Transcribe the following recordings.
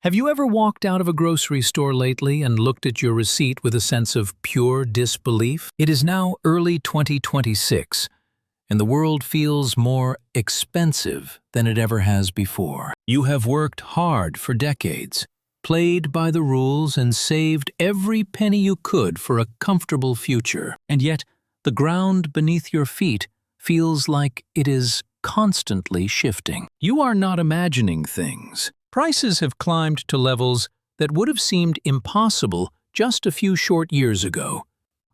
Have you ever walked out of a grocery store lately and looked at your receipt with a sense of pure disbelief? It is now early 2026, and the world feels more expensive than it ever has before. You have worked hard for decades, played by the rules, and saved every penny you could for a comfortable future. And yet, the ground beneath your feet feels like it is constantly shifting. You are not imagining things. Prices have climbed to levels that would have seemed impossible just a few short years ago.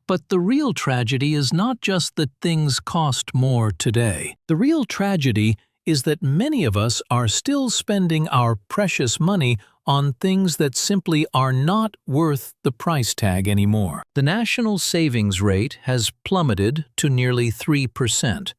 But the real tragedy is not just that things cost more today. The real tragedy is that many of us are still spending our precious money on things that simply are not worth the price tag anymore. The national savings rate has plummeted to nearly 3%.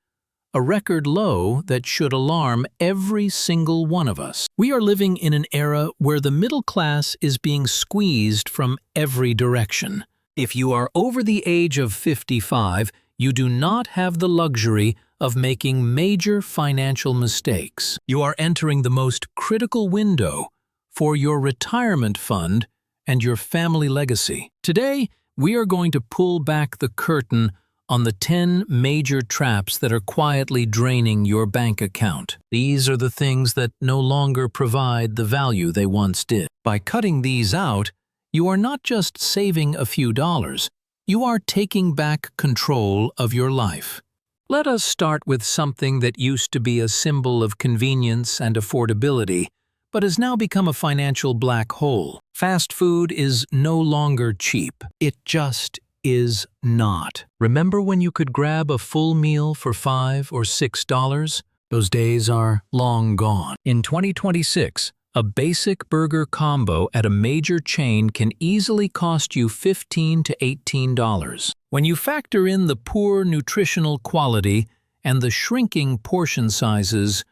A record low that should alarm every single one of us. We are living in an era where the middle class is being squeezed from every direction. If you are over the age of 55, you do not have the luxury of making major financial mistakes. You are entering the most critical window for your retirement fund and your family legacy. Today, we are going to pull back the curtain on the 10 major traps that are quietly draining your bank account. These are the things that no longer provide the value they once did. By cutting these out, you are not just saving a few dollars, you are taking back control of your life. Let us start with something that used to be a symbol of convenience and affordability, but has now become a financial black hole. Fast food is no longer cheap. It just is not. Remember when you could grab a full meal for $5 or $6? Those days are long gone. In 2026, a basic burger combo at a major chain can easily cost you $15 to $18. When you factor in the poor nutritional quality and the shrinking portion sizes,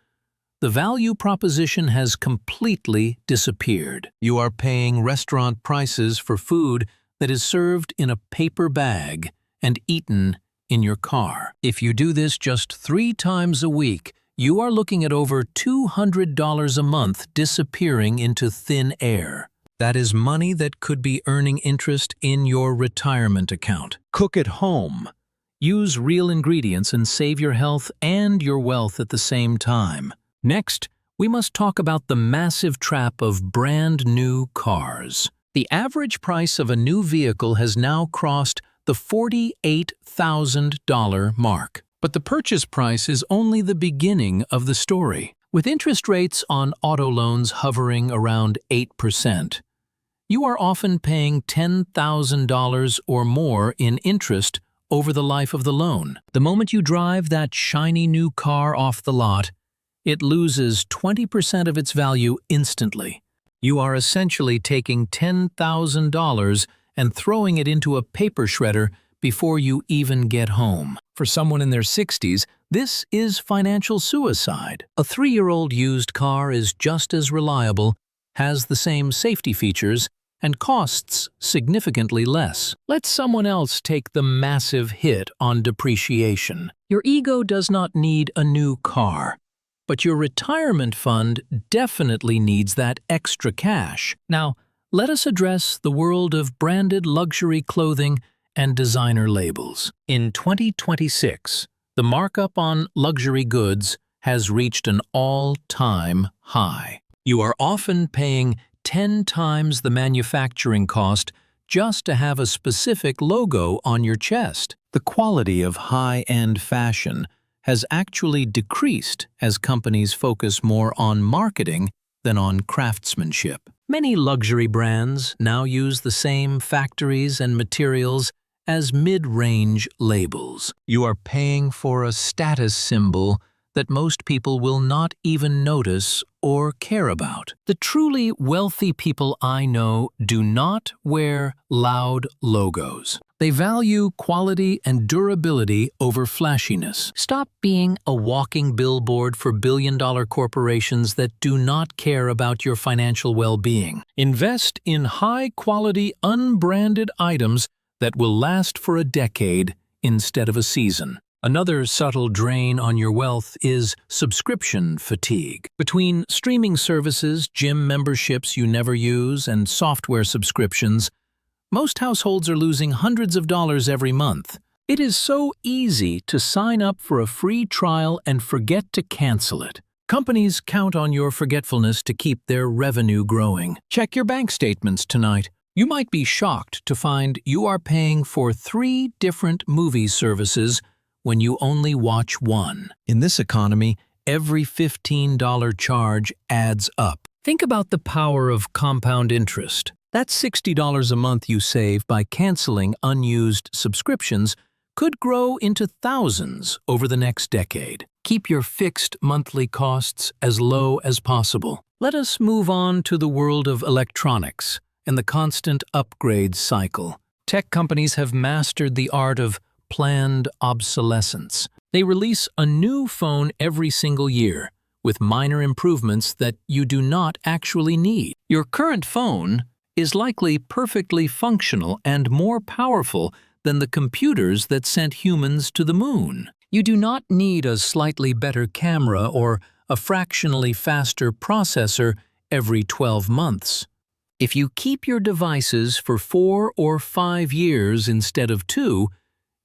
the value proposition has completely disappeared. You are paying restaurant prices for food that is served in a paper bag and eaten in your car. If you do this just 3 times a week, you are looking at over $200 a month disappearing into thin air. That is money that could be earning interest in your retirement account. Cook at home. Use real ingredients and save your health and your wealth at the same time. Next, we must talk about the massive trap of brand new cars. The average price of a new vehicle has now crossed the $48,000 mark. But the purchase price is only the beginning of the story. With interest rates on auto loans hovering around 8%, you are often paying $10,000 or more in interest over the life of the loan. The moment you drive that shiny new car off the lot, it loses 20% of its value instantly. You are essentially taking $10,000 and throwing it into a paper shredder before you even get home. For someone in their 60s, this is financial suicide. A 3-year-old used car is just as reliable, has the same safety features, and costs significantly less. Let someone else take the massive hit on depreciation. Your ego does not need a new car, but your retirement fund definitely needs that extra cash. Now, let us address the world of branded luxury clothing and designer labels. In 2026, the markup on luxury goods has reached an all-time high. You are often paying 10 times the manufacturing cost just to have a specific logo on your chest. The quality of high-end fashion has actually decreased as companies focus more on marketing than on craftsmanship. Many luxury brands now use the same factories and materials as mid-range labels. You are paying for a status symbol that most people will not even notice or care about. The truly wealthy people I know do not wear loud logos. They value quality and durability over flashiness. Stop being a walking billboard for billion-dollar corporations that do not care about your financial well-being. Invest in high-quality, unbranded items that will last for a decade instead of a season. Another subtle drain on your wealth is subscription fatigue. Between streaming services, gym memberships you never use, and software subscriptions, most households are losing hundreds of dollars every month. It is so easy to sign up for a free trial and forget to cancel it. Companies count on your forgetfulness to keep their revenue growing. Check your bank statements tonight. You might be shocked to find you are paying for 3 different movie services when you only watch one. In this economy, every $15 charge adds up. Think about the power of compound interest. That's $60 a month you save by canceling unused subscriptions could grow into thousands over the next decade. Keep your fixed monthly costs as low as possible. Let us move on to the world of electronics and the constant upgrade cycle. Tech companies have mastered the art of planned obsolescence. They release a new phone every single year, with minor improvements that you do not actually need. Your current phone is likely perfectly functional and more powerful than the computers that sent humans to the moon. You do not need a slightly better camera or a fractionally faster processor every 12 months. If you keep your devices for 4 or 5 years instead of 2,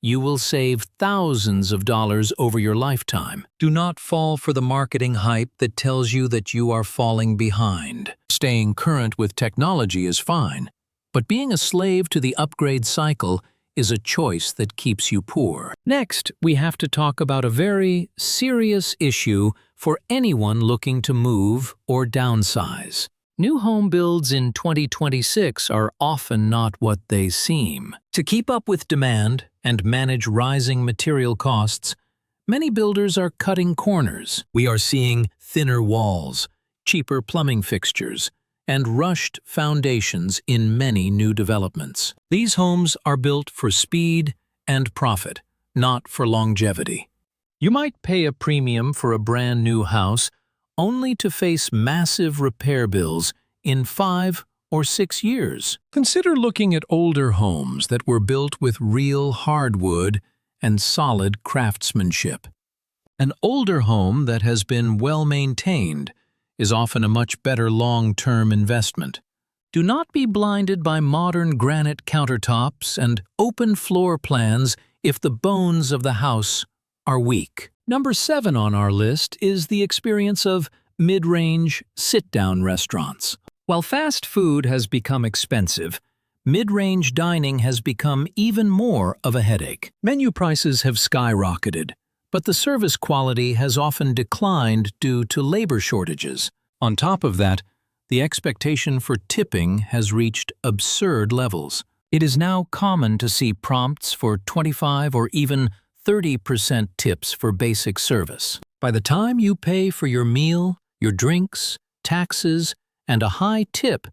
you will save thousands of dollars over your lifetime. Do not fall for the marketing hype that tells you that you are falling behind. Staying current with technology is fine, but being a slave to the upgrade cycle is a choice that keeps you poor. Next, we have to talk about a very serious issue for anyone looking to move or downsize. New home builds in 2026 are often not what they seem. To keep up with demand and manage rising material costs, many builders are cutting corners. We are seeing thinner walls, cheaper plumbing fixtures, and rushed foundations in many new developments. These homes are built for speed and profit, not for longevity. You might pay a premium for a brand new house only to face massive repair bills in 5 or 6 years. Consider looking at older homes that were built with real hardwood and solid craftsmanship. An older home that has been well maintained is often a much better long-term investment. Do not be blinded by modern granite countertops and open floor plans if the bones of the house are weak. Number 7 on our list is the experience of mid-range sit-down restaurants. While fast food has become expensive, mid-range dining has become even more of a headache. Menu prices have skyrocketed, but the service quality has often declined due to labor shortages. On top of that, the expectation for tipping has reached absurd levels. It is now common to see prompts for 25 or even 30% tips for basic service. By the time you pay for your meal, your drinks, taxes, and a high tip,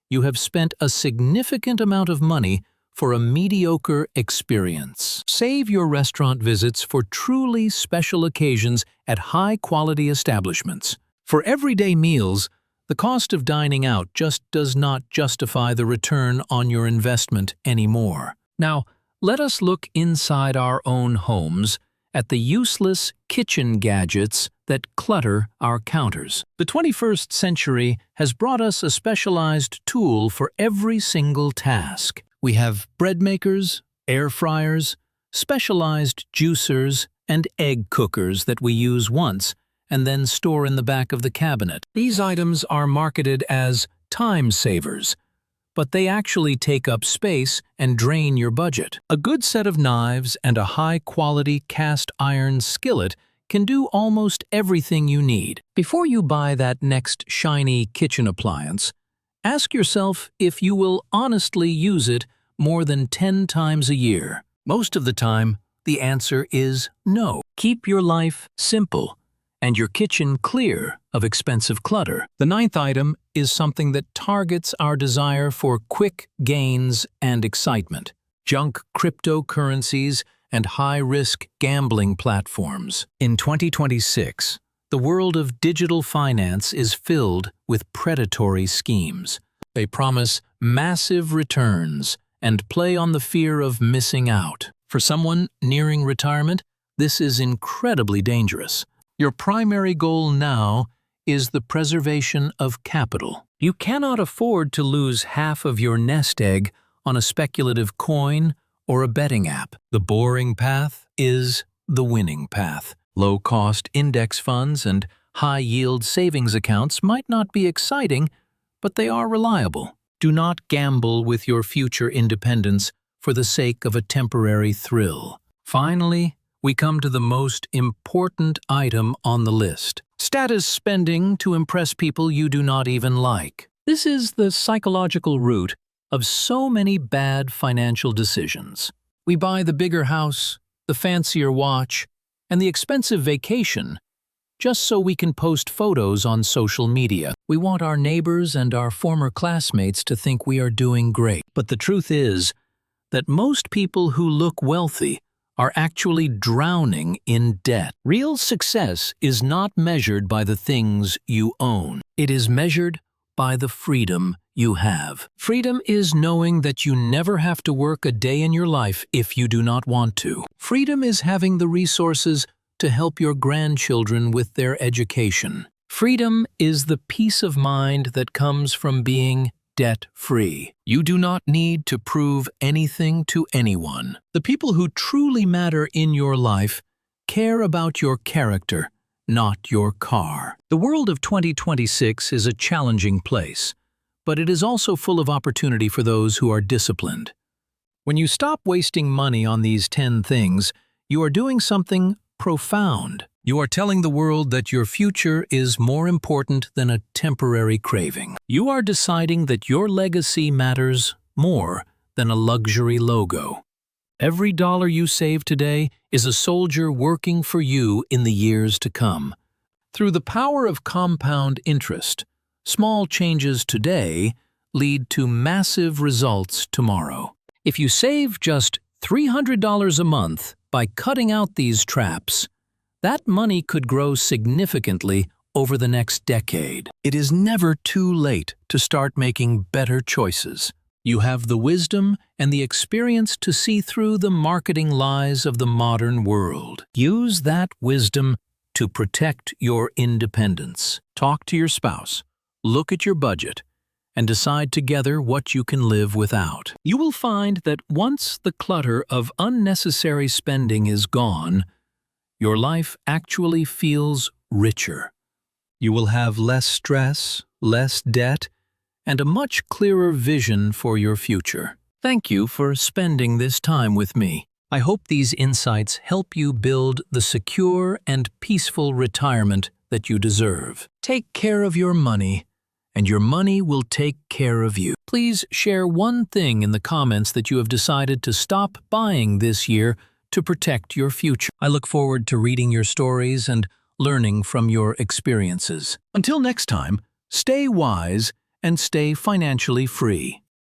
you have spent a significant amount of money for a mediocre experience. Save your restaurant visits for truly special occasions at high-quality establishments. For everyday meals, the cost of dining out just does not justify the return on your investment anymore. Now, let us look inside our own homes at the useless kitchen gadgets that clutter our counters. The 21st century has brought us a specialized tool for every single task. We have bread makers, air fryers, specialized juicers, and egg cookers that we use once and then store in the back of the cabinet. These items are marketed as time savers, but they actually take up space and drain your budget. A good set of knives and a high-quality cast iron skillet can do almost everything you need. Before you buy that next shiny kitchen appliance, ask yourself if you will honestly use it more than 10 times a year. Most of the time, the answer is no. Keep your life simple and your kitchen clear of expensive clutter. The 9th item is something that targets our desire for quick gains and excitement: junk cryptocurrencies and high-risk gambling platforms. In 2026, the world of digital finance is filled with predatory schemes. They promise massive returns and play on the fear of missing out. For someone nearing retirement, This is incredibly dangerous. Your primary goal now is the preservation of capital. You cannot afford to lose half of your nest egg on a speculative coin or a betting app. The boring path is the winning path. Low-cost index funds and high-yield savings accounts might not be exciting, but they are reliable. Do not gamble with your future independence for the sake of a temporary thrill. Finally, we come to the most important item on the list: status spending to impress people you do not even like. This is the psychological root of so many bad financial decisions. We buy the bigger house, the fancier watch, and the expensive vacation just so we can post photos on social media. We want our neighbors and our former classmates to think we are doing great. But the truth is that most people who look wealthy are actually drowning in debt. Real success is not measured by the things you own. It is measured by the freedom you have. Freedom is knowing that you never have to work a day in your life if you do not want to. Freedom is having the resources to help your grandchildren with their education. Freedom is the peace of mind that comes from being debt-free. You do not need to prove anything to anyone. The people who truly matter in your life care about your character, not your car. The world of 2026 is a challenging place, but it is also full of opportunity for those who are disciplined. When you stop wasting money on these 10 things, you are doing something profound. You are telling the world that your future is more important than a temporary craving. You are deciding that your legacy matters more than a luxury logo. Every dollar you save today is a soldier working for you in the years to come. Through the power of compound interest, small changes today lead to massive results tomorrow. If you save just $300 a month by cutting out these traps, that money could grow significantly over the next decade. It is never too late to start making better choices. You have the wisdom and the experience to see through the marketing lies of the modern world. Use that wisdom to protect your independence. Talk to your spouse, look at your budget, and decide together what you can live without. You will find that once the clutter of unnecessary spending is gone, your life actually feels richer. You will have less stress, less debt, and a much clearer vision for your future. Thank you for spending this time with me. I hope these insights help you build the secure and peaceful retirement that you deserve. Take care of your money, and your money will take care of you. Please share one thing in the comments that you have decided to stop buying this year to protect your future. I look forward to reading your stories and learning from your experiences. Until next time, stay wise and stay financially free.